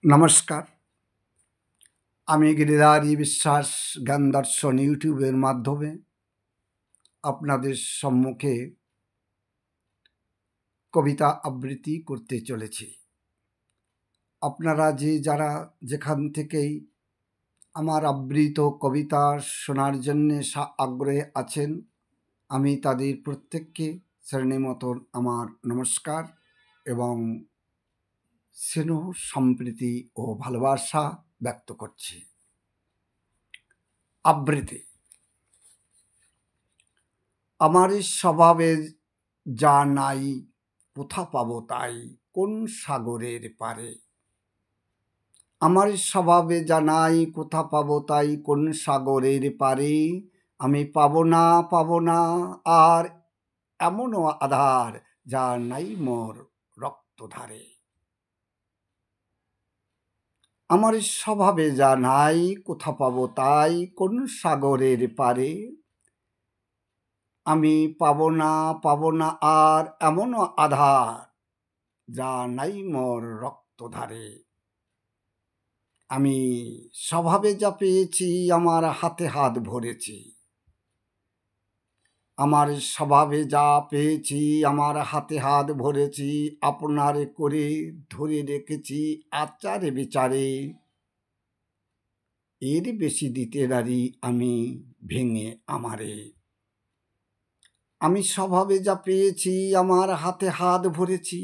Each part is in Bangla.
নমস্কার। আমি গিরিধারী বিশ্বাস জ্ঞান দর্শন ইউটিউবের মাধ্যমে আপনাদের সম্মুখে কবিতা আবৃত্তি করতে চলেছি। আপনারা যারা যেখান থেকেই আমার আবৃত কবিতা শোনার জন্যে আগ্রহে আছেন, আমি তাদের প্রত্যেককে শ্রেণী মতন আমার নমস্কার এবং স্নেহ সম্প্রীতি ও ভালোবাসা ব্যক্ত করছি। আবৃত্তি। আমার স্বভাবে যা নাই কোথা পাবো তাই কোন সাগরের পারে। আমার স্বভাবে যা নাই কোথা পাবো তাই কোন সাগরের পারে। আমি পাবো না আর এমনও আধার যা নাই মোর রক্তধারে। আমার স্বভাবে যা নাই কোথা পাবো তাই কোন সাগরের পারে। আমি পাবো না আর এমনও আধার যা নাই মোর রক্তধারে। আমি স্বভাবে যা পেয়েছি আমার হাতে হাত ভরেছি। আমার স্বভাবে যা পেয়েছি আমার হাতে হাত ভরেছি। আপনার করে ধরে রেখেছি আচারে বিচারে। এর বেশি দিতে নারি আমি ভেঙে আমারে। আমি স্বভাবে যা পেয়েছি আমার হাতে হাত ভরেছি।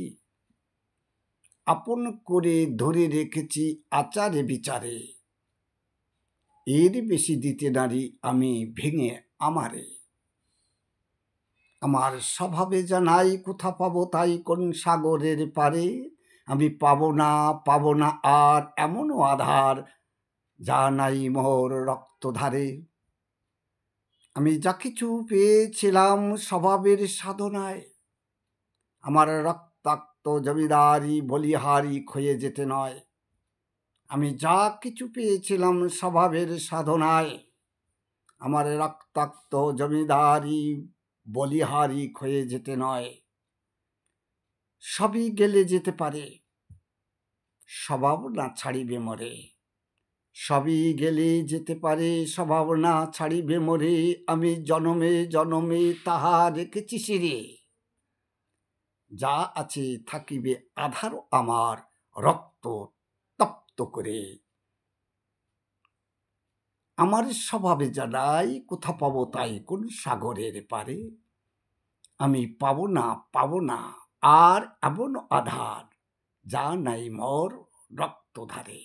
আপন করে ধরে রেখেছি আচারে বিচারে। এর বেশি দিতে নারি আমি ভেঙে আমারে। আমার স্বভাবে যা নাই কোথা পাবো তাই কোন সাগরের পারে। আমি পাবো না আর এমনও আধার যা নাই মোর রক্তধারে। আমি যা কিছু পেয়েছিলাম স্বভাবের সাধনায়, আমার রক্তাক্ত জমিদারি বলিহারি ক্ষয়ে যেতে নয়। আমি যা কিছু পেয়েছিলাম স্বভাবের সাধনায়, আমার রক্তাক্ত জমিদারি বলিহারি ক্ষয়ে যেতে নয়। সবই গেলে যেতে পারে, স্বভাব না ছাড়িবে মরে। সবই গেলে যেতে পারে, স্বভাব না ছাড়িবে মরে। আমি জনমে জনমে তাহা রেখেছি শিরে। যা আছে থাকিবে আধার আমার রক্ত তপ্ত করে। আমার স্বভাবে যা নাই কোথা পাবো তাই কোন সাগরের পারে। আমি পাবো না আর এমন আধার যা নাই মোর রক্তধারে।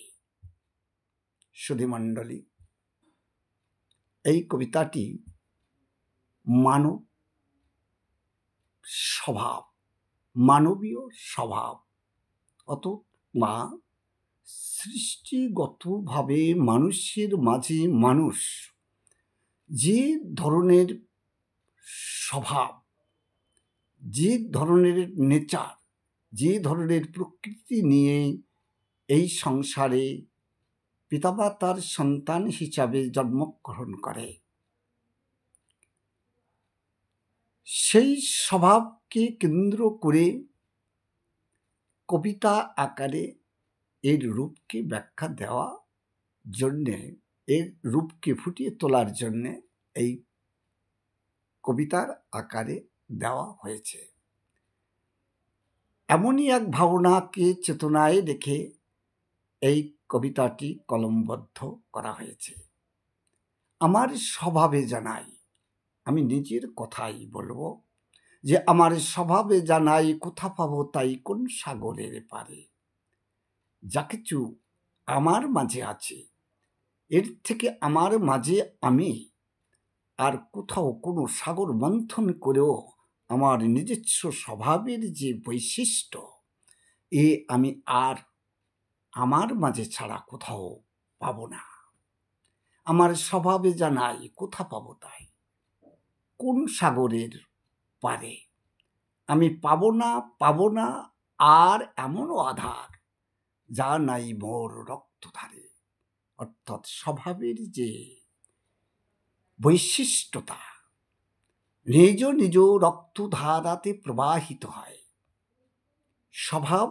সুধীমণ্ডলী, এই কবিতাটি মানব স্বভাব, মানবীয় স্বভাব অথবা সৃষ্টিগতভাবে মানুষের মাঝে মানুষ যে ধরনের স্বভাব, যে ধরনের নেচার, যে ধরনের প্রকৃতি নিয়ে এই সংসারে পিতামাতার সন্তান হিসাবে জন্মগ্রহণ করে, সেই স্বভাবকে কেন্দ্র করে কবিতা আকারে এর রূপকে ব্যাখ্যা দেওয়া জন্যে, এর রূপকে ফুটিয়ে তোলার জন্যে এই কবিতার আকারে দেওয়া হয়েছে। এমনই এক ভাবনাকে চেতনায় রেখে এই কবিতাটি কলমবদ্ধ করা হয়েছে। আমার স্বভাবে জানাই, আমি নিজের কথাই বলবো যে আমার স্বভাবে জানাই কোথা পাবো তাই কোন সাগরের পারে। যা কিছু আমার মাঝে আছে, এর থেকে আমার মাঝে আমি আর কোথাও কোনো সাগর মন্থন করেও আমার নিজস্ব স্বভাবের যে বৈশিষ্ট্য, এ আমি আর আমার মাঝে ছাড়া কোথাও পাবো না। আমার স্বভাবে জানাই কোথা পাবো তাই কোন সাগরের পারে। আমি পাবো না আর এমনও আধার যা নাই মোর রক্তধারে। অর্থাৎ স্বভাবের যে বৈশিষ্ট্যতা নিজ নিজ রক্তধারাতে প্রবাহিত হয়। স্বভাব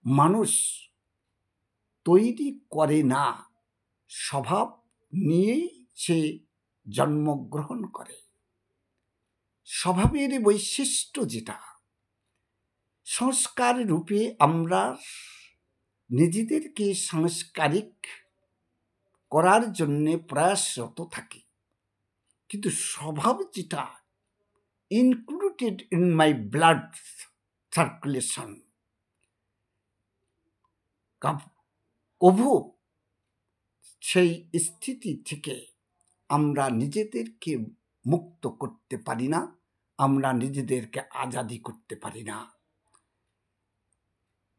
মানুষ তৈরি করে না, স্বভাব নিয়েই সে জন্মগ্রহণ করে। স্বভাবের বৈশিষ্ট্য যেটা, সংস্কার রূপে আমরা নিজেদেরকে সাংস্কারিক করার জন্যে প্রয়াসরত থাকি, কিন্তু স্বভাব যেটা included in my blood circulation, কভু সেই স্থিতি থেকে আমরা নিজেদেরকে মুক্ত করতে পারি না, আমরা নিজেদেরকে আজাদি করতে পারি না।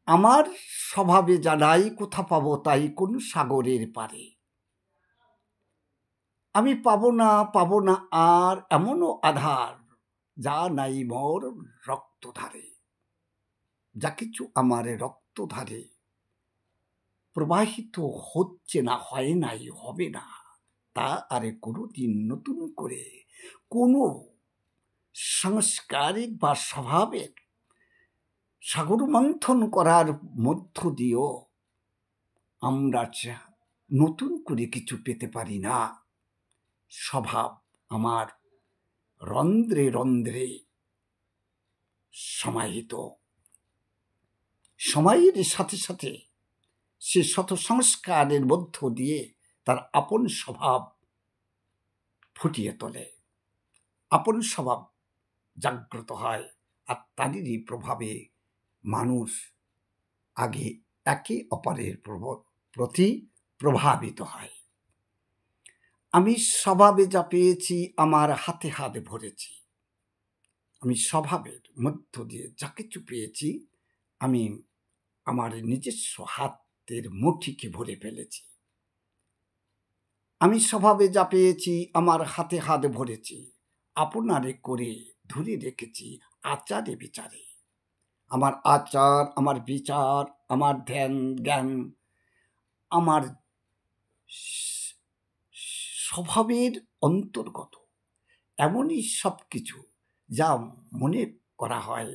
আমার স্বভাবে জানাই কোথা পাবো তাই কোন সাগরের পারে, আমি পাবো না আর এমনও আধার, যা নাই মোর রক্তধারে। যা কিছু আমার রক্তধারে প্রবাহিত হচ্ছে না, হয় নাই, হবে না, তা আরে কোনোদিন নতুন করে কোনো সাংস্কারিক বা স্বভাবের সাগর মন্থন করার মধ্য দিয়েও আমরা নতুন করে কিছু পেতে পারি না। স্বভাব আমার রন্ধ্রে রন্ধ্রে সমাহিত, সময়ের সাথে সাথে সে শত সংস্কারের মধ্য দিয়ে তার আপন স্বভাব ফুটিয়ে তোলে, আপন স্বভাব জাগ্রত হয়, আর তাদেরই প্রভাবে মানুষ আগে একে অপরের প্রতি প্রভাবিত হয়। আমি স্বভাবে যা পেয়েছি আমার হাতে হাত ভরেছি, আমি স্বভাবের মধ্য দিয়ে যা কিছু পেয়েছি আমি আমার নিজস্ব হাতের মুঠিকে ভরে ফেলেছি। আমি স্বভাবে যা পেয়েছি আমার হাতে হাত ভরেছি, আপনারে করে ধরে রেখেছি আচারে বিচারে। আমার আচার, আমার বিচার, আমার ধ্যান জ্ঞান, আমার স্বভাবের অন্তর্গত এমনই সব কিছু যা মনে করা হয়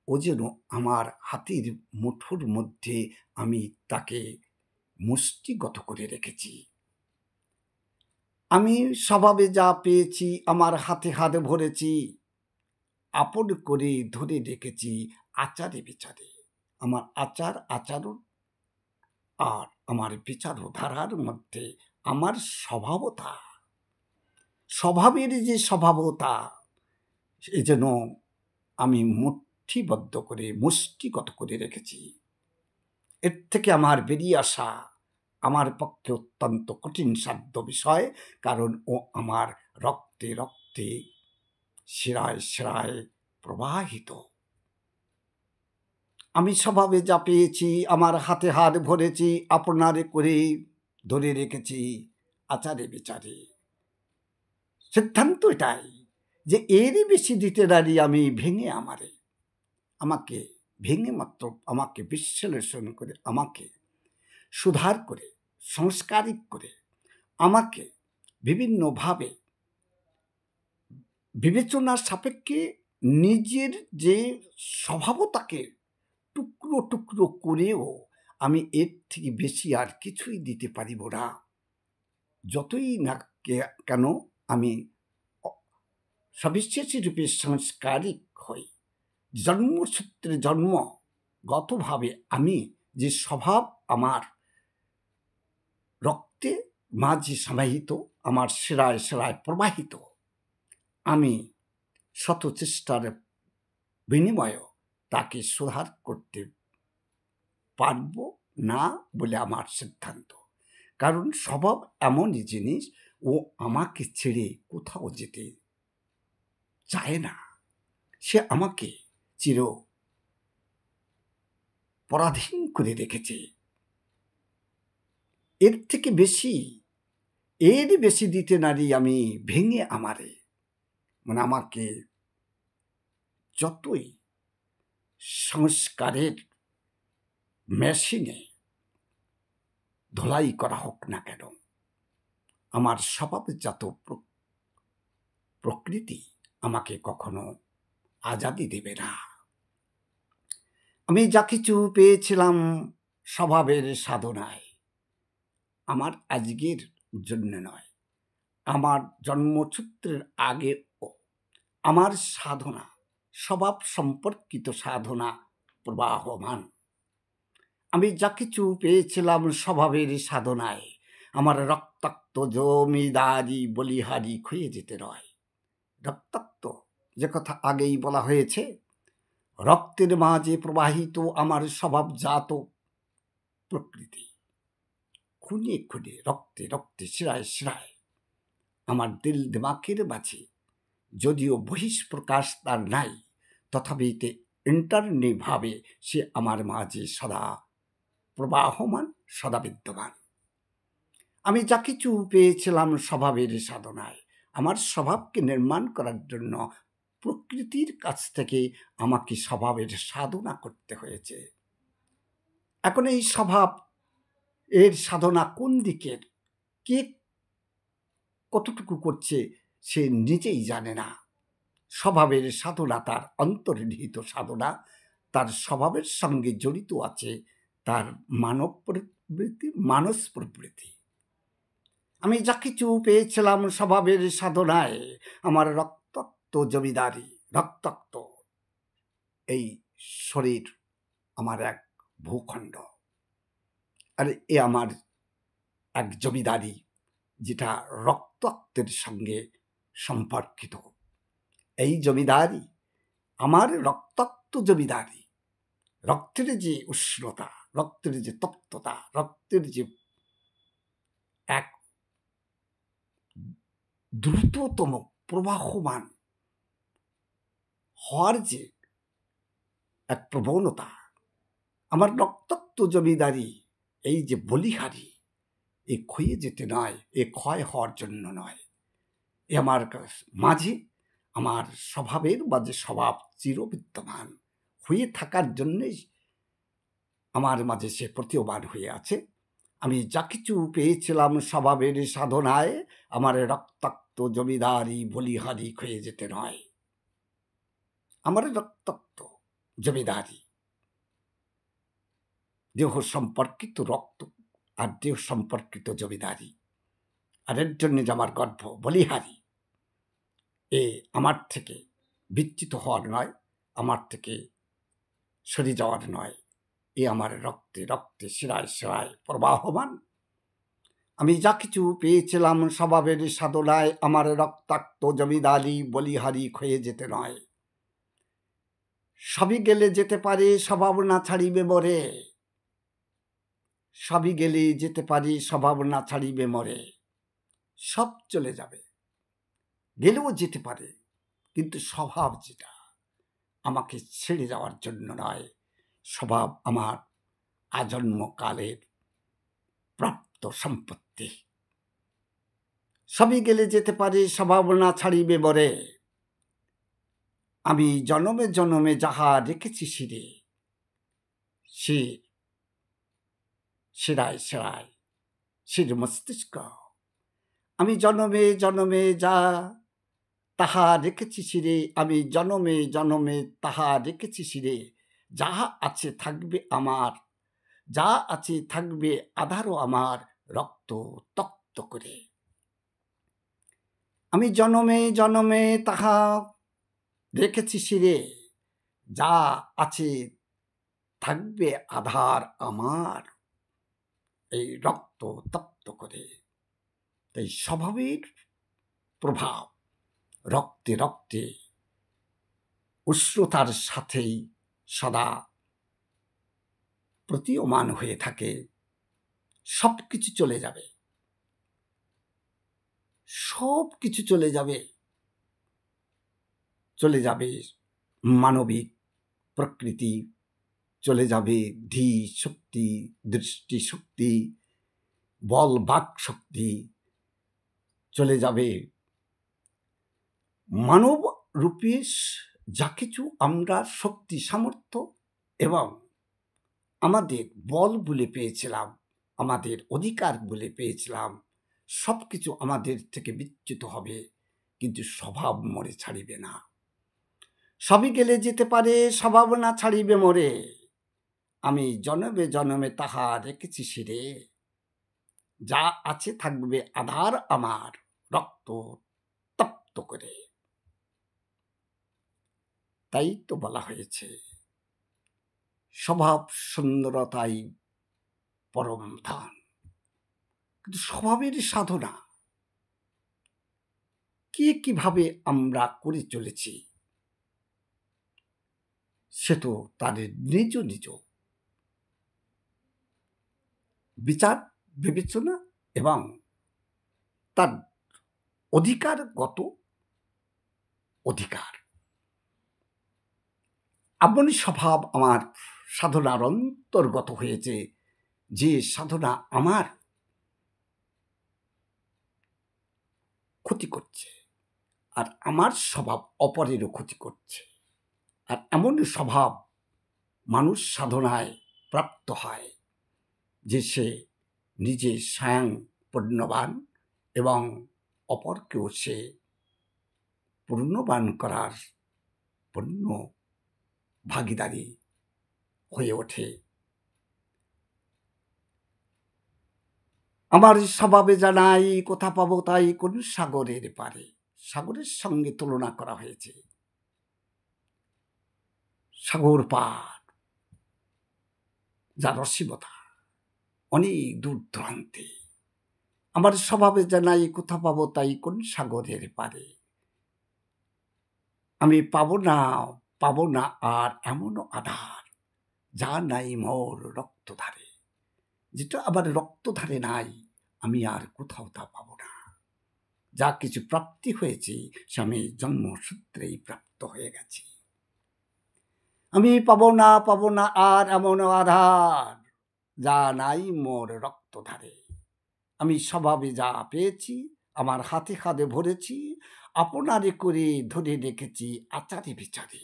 ও যেন আমার হাতের মুঠোর মধ্যে আমি তাকে মুষ্টিগত করে রেখেছি। আমি স্বভাবে যা পেয়েছি আমার হাতে হাত ভরেছি, আপন করে ধরে রেখেছি আচারে বিচারে। আমার আচার আচরণ আর আমার বিচারধারার মধ্যে আমার স্বভাবতা, স্বভাবের যে স্বভাবতা, এই যেন আমি মুঠিবদ্ধ করে মুষ্টিগত করে রেখেছি। এর থেকে আমার বেরিয়ে আসা আমার পক্ষে অত্যন্ত কঠিন সাধ্য বিষয়, কারণ ও আমার রক্তে রক্তে শিরায় শিরায় প্রবাহিত। আমি স্বভাবে যা পেয়েছি আমার হাতে হাত ভরেছি, আপনারে করে ধরে রেখেছি আচারে বিচারে। সিদ্ধান্ত এটাই যে এরই বেশি দিতে নারী আমি ভেঙে আমাকে ভেঙে মাত্র আমাকে বিশ্লেষণ করে, আমাকে সুধার করে, সংস্কারিক করে, আমাকে বিভিন্নভাবে বিবেচনার সাপেক্ষে নিজের যে স্বভাবতাকে টুকরো টুকরো করেও আমি এর থেকে বেশি আর কিছুই দিতে পারিব না। যতই না কেন আমি সবিশেষী রূপে সাংস্কারিক হই, জন্মসূত্রে জন্মগতভাবে আমি যে স্বভাব আমার রক্তে মাঝে সমাহিত, আমার শিরায় শিরায় প্রবাহিত, আমি শত চেষ্টার বিনিময়ে তাকে সুধার করতে পারব না বলে আমার সিদ্ধান্ত। কারণ স্বভাব এমনই জিনিস, ও আমাকে ছেড়ে কোথাও যেতে চায় না, সে আমাকে চির পরাধীন করে রেখেছে। এর বেশি দিতে নারী আমি ভেঙে আমাকে যতই সংস্কারের মেশিনে ধোলাই করা হোক না কেন, আমার স্বভাবজাত প্রকৃতি আমাকে কখনো আজাদি দেবে না। আমি যা কিছু পেয়েছিলাম স্বভাবের সাধনায়, আমার আজকের জন্য নয়, আমার জন্মসূত্রের আগেও আমার সাধনা, স্বভাব সম্পর্কিত সাধনা প্রবাহমান। আমি যা কিছু পেয়েছিলাম স্বভাবের সাধনায়, আমার রক্তাক্ত জমিদারি বলিহারি ক্ষয়ে যেতে নয়। রক্তাক্ত যে কথা আগেই বলা হয়েছে, রক্তের মাঝে প্রবাহিত আমার স্বভাবজাত প্রকৃতি, খুনে খুনে রক্তে রক্তে শিরায় শিরায় আমার দিল দিমাগের মাঝে যদিও বহিষ্প্রকাশ তার নাই, তথাপিতে ইন্টারনি ভাবে সে আমার মাঝে সদা প্রবাহমান, সদা বিদ্যমান। আমি যা কিছু পেয়েছিলাম স্বভাবের সাধনায়, আমার স্বভাবকে নির্মাণ করার জন্য প্রকৃতির কাছ থেকে আমাকে স্বভাবের সাধনা করতে হয়েছে। এখন এই স্বভাব এর সাধনা কোন দিকের, কে কতটুকু করছে সে নিজেই জানে না। স্বভাবের সাধনা তার অন্তর্নিহিত সাধনা, তার স্বভাবের সঙ্গে জড়িত আছে তার মানব প্রবৃত্তি, মানস প্রবৃত্তি। আমি যা কিছু পেয়েছিলাম স্বভাবের সাধনায়, আমার রক্তাক্ত জমিদারি, রক্তাক্ত এই শরীর আমার এক ভূখণ্ড, আর এ আমার এক জমিদারি, যেটা রক্তাক্তের সঙ্গে সম্পর্কিত। এই জমিদারি আমার রক্তাক্ত জমিদারি, রক্তের যে উষ্ণতা, রক্তের যে তপ্ততা, রক্তের যে এক দ্রুততম প্রবাহমান হওয়ার যে এক প্রবণতা, আমার রক্তাক্ত জমিদারি এই যে বলিহারি, এ ক্ষয়ে যেতে নয়, এ ক্ষয় হওয়ার জন্য নয়। এ আমার মাঝে, আমার স্বভাবের মাঝে স্বভাব চিরবিদ্যমান হয়ে থাকার জন্যই আমার মাঝে সে প্রতীয়মান হয়ে আছে। আমি যা কিছু পেয়েছিলাম স্বভাবের সাধনায়, আমার রক্তাক্ত জমিদারি বলিহারি ক্ষয়ে যেতে নয়। আমার রক্তাক্ত জমিদারি, দেহ সম্পর্কিত রক্ত আর দেহ সম্পর্কিত জমিদারি, আর এর জন্য যে আমার গর্ভ বলিহারি, এ আমার থেকে বিচ্যুত হওয়ার নয়, আমার থেকে সরে যাওয়ার নয়। এ আমার রক্তে রক্তে শিরায় শিরায় প্রবাহমান। আমি যা কিছু পেয়েছিলাম স্বভাবের সাধনায়, আমার রক্তাক্ত জমিদারি বলিহারি ক্ষয়ে যেতে নয়। সবই গেলে যেতে পারে, স্বভাব না ছাড়িবে মরে। সবই গেলে যেতে পারে, স্বভাব না ছাড়িবে মরে। সব চলে যাবে, গেলেও যেতে পারে, কিন্তু স্বভাব যেটা আমাকে ছেড়ে যাওয়ার জন্য নয়। স্বভাব আমার আজন্মকালের প্রাপ্ত সম্পত্তি। সবই গেলে যেতে পারে, স্বভাব না ছাড়িবে মরে। আমি জনমে জনমে যাহা রেখেছি শিরে, সে শিরায় শিরায় শির মস্তিষ্ক। আমি জনমে জনমে যা তাহা রেখেছি শিরে, আমি জনমে জনমে তাহা রেখেছি শিরে। যাহা আছে থাকবে আমার, যা আছে থাকবে আধারও আমার, রক্ত তক্ত করে। আমি জনমে জনমে তাহা রেখেছি শিরে, যা আছে থাকবে আধার আমার, এই রক্ত তপ্ত করে। তাই স্বভাবের প্রভাব রক্তে রক্তে উষ্ণতার সাথেই সদা প্রতীয়মান হয়ে থাকে। সব কিছু চলে যাবে, সব কিছু চলে যাবে, চলে যাবে মানবিক প্রকৃতি, চলে যাবে ধী শক্তি, দৃষ্টি শক্তি, বল বাক শক্তি, চলে যাবে মানব রূপে যা কিছু আমরা শক্তি সামর্থ্য এবং আমাদের বল বলে পেয়েছিলাম, আমাদের অধিকার বলে পেয়েছিলাম, সব কিছু আমাদের থেকে বিচ্যুত হবে, কিন্তু স্বভাব মরে ছাড়িবে না। সবই গেলে যেতে পারে, স্বভাব না ছাড়িবে মরে। আমি জনমে জনমে তাহা রেখেছি শিরে, যা আছে থাকবে আধার আমার রক্ত তপ্ত করে। তাই তো বলা হয়েছে স্বভাব সুন্দরতাই পরম ধন। কিন্তু স্বভাবের সাধনা কিভাবে আমরা করে চলেছি সে তো তাদের নিজ নিজ বিচার বিবেচনা এবং তার অধিকারগত অধিকার। এমনই স্বভাব আমার সাধনার অন্তর্গত হয়েছে যে সাধনা আমার ক্ষতি করছে, আর আমার স্বভাব অপরেরও ক্ষতি করছে। আর এমন স্বভাব মানুষ সাধনায় প্রাপ্ত হয় যে সে নিজে স্বয়ং পুণ্যবান এবং অপরকেও সে পুণ্যবান করার পুণ্য ভাগীদারি হয়ে ওঠে। আমার স্বভাবে জানাই কোথা পাবো তাই কোন সাগরের পারে। সাগরের সঙ্গে তুলনা করা হয়েছে। সাগর পার যা রসিকতা অনেক দূর দূরান্তে। আমার স্বভাবে জানাই কোথা পাবো তাই কোন সাগরের পারে। আমি পাবো না আর এমনও আধার যা নাই মোর রক্তধারে। যেটা আমার রক্তধারে নাই আমি আর কোথাও তা পাবো না। যা কিছু প্রাপ্তি হয়েছে সে আমি জন্মসূত্রেই প্রাপ্ত হয়ে গেছি। আমি পাবো না আর এমন আধার যা নাই মোর রক্তধারে। আমি স্বভাবে যা পেয়েছি আমার হাতে হাতে ভরেছি, আপনারে করে ধরে রেখেছি আচারে বিচারে।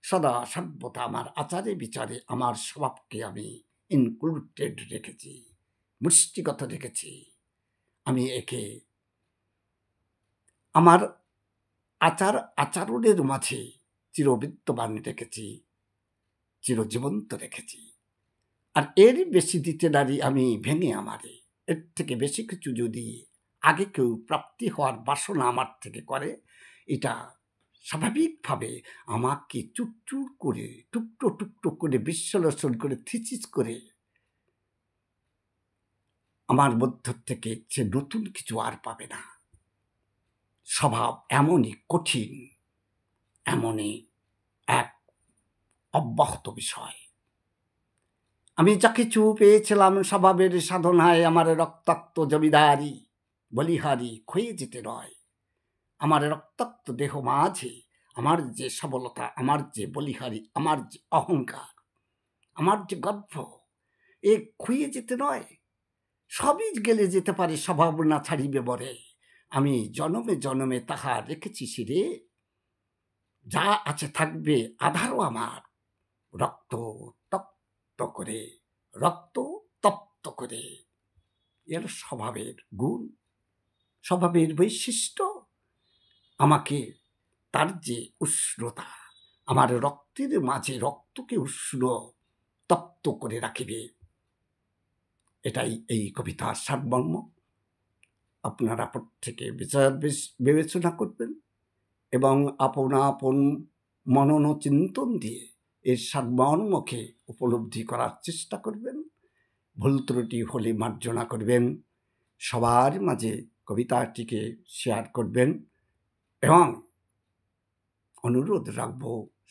সদা সর্বদা আমার আচারে বিচারে আমার স্বভাবকে আমি ইনক্লুডেড রেখেছি, মুষ্টিগত রেখেছি। আমি একে আমার আচরণের মাঝে চিরবিদ্যমান রেখেছি, চিরজীবন্ত রেখেছি। আর এর বেশি দিতে নারী আমি ভেঙে আমারে। এর থেকে বেশি কিছু যদি আগে কেউ প্রাপ্তি হওয়ার বাসনা আমার থেকে করে, এটা স্বাভাবিকভাবে আমাকে চুরচুর করে টুকরো টুকরো করে বিশ্লেষণ করে থিসিস করে আমার মধ্য থেকে সে নতুন কিছু আর পাবে না। স্বভাব এমনই কঠিন, এমনই এক অব্যাহত বিষয়। আমি যা কিছু পেয়েছিলাম স্বভাবের সাধনায় আমার রক্তাক্ত জমিদারি বলিহারি ক্ষয়ে যেতে নয়। আমার রক্তাক্ত দেহ মাঝে আমার যে সবলতা, আমার যে বলিহারি, আমার যে অহংকার, আমার যে গর্ব, এ ক্ষয়ে যেতে নয়। সবই গেলে যেতে পারে স্বভাব না ছাড়িবে বরে। আমি জনমে জনমে তাহা রেখেছি শিরে। যা আছে থাকবে আধারও আমার রক্ত তপ্ত করে, রক্ত তপ্ত করে। এর স্বভাবের গুণ, স্বভাবের বৈশিষ্ট্য। আমাকে তার যে উষ্ণতা, আমার রক্তের মাঝে রক্তকে উষ্ণ তপ্ত করে রাখিবে, এটাই এই কবিতার সারমর্ম। আপনারা প্রত্যেকে বিচার বিবেচনা করবেন এবং আপন মনন চিন্তন দিয়ে এর সারমর্মকে উপলব্ধি করার চেষ্টা করবেন। ভুল ত্রুটি হলে মার্জনা করবেন। সবার মাঝে কবিতাটিকে শেয়ার করবেন এবং অনুরোধ রাখব,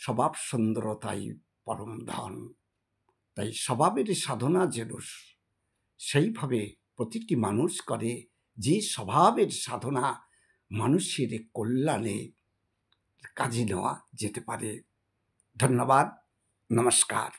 স্বভাব সুন্দরতাই পরম ধন। তাই স্বভাবের সাধনা যেন সেইভাবে প্রতিটি মানুষ করে যে স্বভাবের সাধনা মানুষের কল্যাণে কাজে নেওয়া যেতে পারে। ধন্যবাদ, নমস্কার।